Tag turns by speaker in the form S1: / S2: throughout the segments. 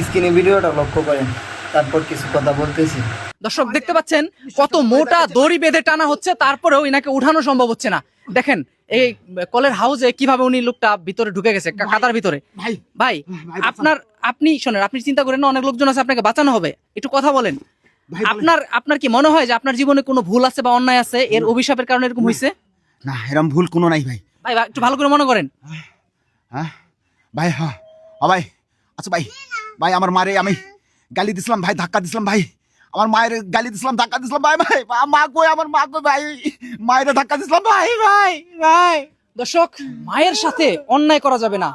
S1: স্ক্রিনে ভিডিওটা লক্ষ্য করেন, তারপর কিছু কথা বলতেছি।
S2: দর্শক দেখতে পাচ্ছেন কত মোটা দড়ি বেঁধে টানা হচ্ছে, তারপরেও ইনাকে উঠানো সম্ভব হচ্ছে না। দেখেন এই কলের হাউসে কিভাবে উনি লোকটা ভিতরে ঢুকে গেছে কাদার ভিতরে। ভাই আপনি শোনেন, আপনি চিন্তা করেন না অনেক লোকজন আছে, আপনাকে বাঁচানো হবে, একটু কথা বলেন। আপনার কি মনে হয় যে আপনার জীবনে কোনো ভুল আছে বা অন্যায় আছে, এর অভিশাপের কারণে এরকম হয়েছে?
S3: না, এরকম ভুল কোনো নাই ভাই।
S2: ভাই একটু ভালো করে মনে করেন।
S3: হ্যাঁ ভাই, হ্যাঁ ভাই। আচ্ছা ভাই, ভাই আমার মারে আমি গালি দিছিলাম ভাই, ধাক্কা দিছিলাম ভাই, আমার মায়ের গালি দিছিলাম, ধাক্কা দিছিলাম ভাই। ভাই মা কই, আমার মা কই ভাই, মায়ের ধাক্কা দিছিলাম ভাই। ভাই ভাই
S2: দর্শক, মায়ের সাথে অন্যায় করা যাবে না।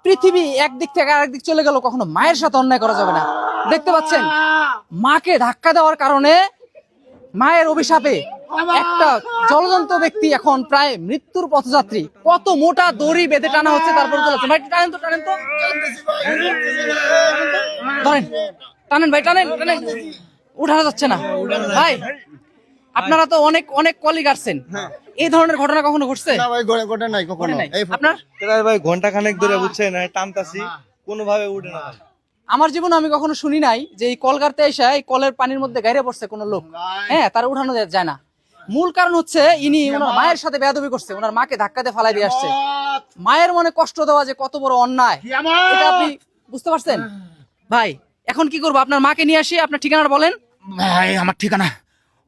S2: পৃথিবী একদিক থেকে আরেক দিক চলে গেল, কখনো মায়ের সাথে অন্যায় করা যাবে না। দেখতে পাচ্ছেন মাকে ধাক্কা দেওয়ার কারণে মায়ের অভিশাপে একটা জলজন্ত ব্যক্তি এখন প্রায় মৃত্যুর পথযাত্রী। কত মোটা দড়ি বেঁধে টানা হচ্ছে, তারপরে চলেছে। ভাই টানেন তো, টানেন তো, ধরেন, টানেন ভাই, টানেন টানেন, উঠানো যাচ্ছে না। ভাই আপনারা তো অনেক অনেক কলিগ আসছেন, এই ধরনের ঘটনা কখনো ঘটছে?
S4: না ভাই, ঘটে নাই কখনো।
S2: আপনার
S5: ভাই ঘন্টা খানেক ধরে বুঝছেন টানতাছি, কোনোভাবে উঠে না।
S2: আমার জীবনে আমি কখনো শুনি নাই যে এই কল গাড়তে এসে এই কলের পানির মধ্যে গাইরে পড়ছে কোনো লোক, হ্যাঁ, তার উঠানো যায় না। মূল কারণ হচ্ছে ইনি ওনার মায়ের সাথে বেয়াদবি করছে, ওনার মাকে ধাক্কা দিয়ে ফালাই দিয়ে আসছে। মায়ের মনে কষ্ট দেওয়া যে কত বড় অন্যায়, এটা আপনি বুঝতে পারছেন? ভাই এখন কি করবো? আপনার মাকে নিয়ে আসি, আপনার ঠিকানাটা বলেন।
S3: ভাই আমার ঠিকানা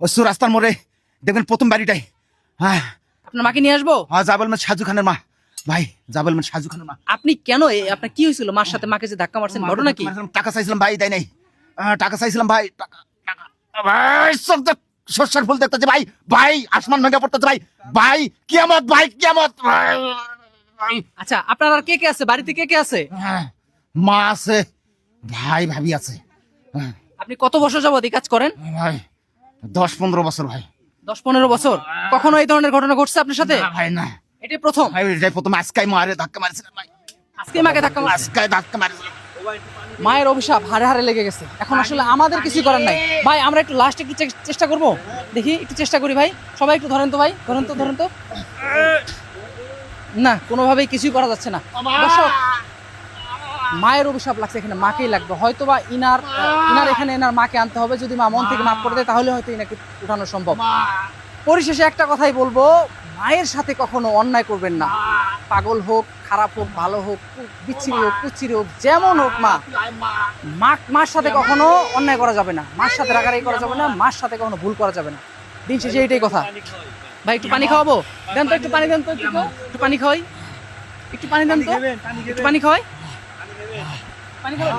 S3: ওই রাস্তার মোড়ে দেখবেন প্রথম বাড়িটাই। হ্যাঁ,
S2: আপনার মাকে নিয়ে আসবো।
S3: হ্যাঁ, জাবেল মানে সাজু খানের মা ভাই, জাবেল মানে সাজু খানের মা।
S2: আপনি কেন আপনার কি হয়েছিল মার সাথে? মাকে যে ধাক্কা মারছেন, ঘটনা কি?
S3: টাকা চাইছিলাম ভাই, দেয় নাই। টাকা চাইছিলাম ভাই, টাকা টাকা ভাই, শস্যের ফুল দেখতেছে ভাই, ভাই আসমান ভেঙে পড়তেছে ভাই, ভাই কিয়ামত, ভাই কিয়ামত ভাই।
S2: আচ্ছা, আপনার আর কে কে আছে বাড়িতে? কে কে আছে?
S3: হ্যাঁ, মা আছে ভাই, ভাবি আছে। হ্যাঁ
S2: আপনি কত বছর যাবত এই কাজ করেন?
S3: ভাই 10-15 বছর ভাই।
S2: 10-15 বছর? কখনো এই ধরনের ঘটনা ঘটছে আপনার সাথে?
S3: না ভাই না,
S2: এটাই প্রথম?
S3: ভাই এটাই প্রথম। আজকাই মারে ধাক্কা মারছিলাম ভাই,
S2: আজকে মাকে ধাক্কা মারছে?
S3: আজকাই ধাক্কা মারছিলাম।
S2: মায়ের অভিশাপ হাড়ে হাড়ে লেগে গেছে, এখন আসলে আমাদের কিছু করার নাই। ভাই আমরা একটু লাস্ট একটু চেষ্টা করব, দেখি একটু চেষ্টা করি ভাই। সবাই একটু ধরেন তো ভাই, ধরেন তো, ধরেন তো। না, কোনোভাবেই কিছুই করা যাচ্ছে না। দর্শক, মায়ের অভিশাপ লাগছে, এখানে মাকেই লাগবে। হয়তো বা ইনার এখানে এনার মাকে আনতে হবে, যদি মা মন থেকে মাফ করে দেয় তাহলে হয়তো ইনাকে উঠানো সম্ভব। পরিশেষে একটা কথাই বলবো, মায়ের সাথে কখনো অন্যায় করবেন না। পাগল হোক, খারাপ হোক, ভালো হোক, বিচ্ছিরি হোক, কুচ্ছিরি হোক, যেমন হোক, মার সাথে কখনো অন্যায় করা যাবে না, মার সাথে রাগারাগি করা যাবে না, মার সাথে কখনো ভুল করা যাবে না। দিন শেষে এইটাই কথা। ভাই একটু পানি খাওয়াবো, দেন তো, একটু পানি দেন তো, একটু পানি খাওয়াই, একটু পানি দেন তো, একটু পানি খাওয়াই, পানি খাওয়াই।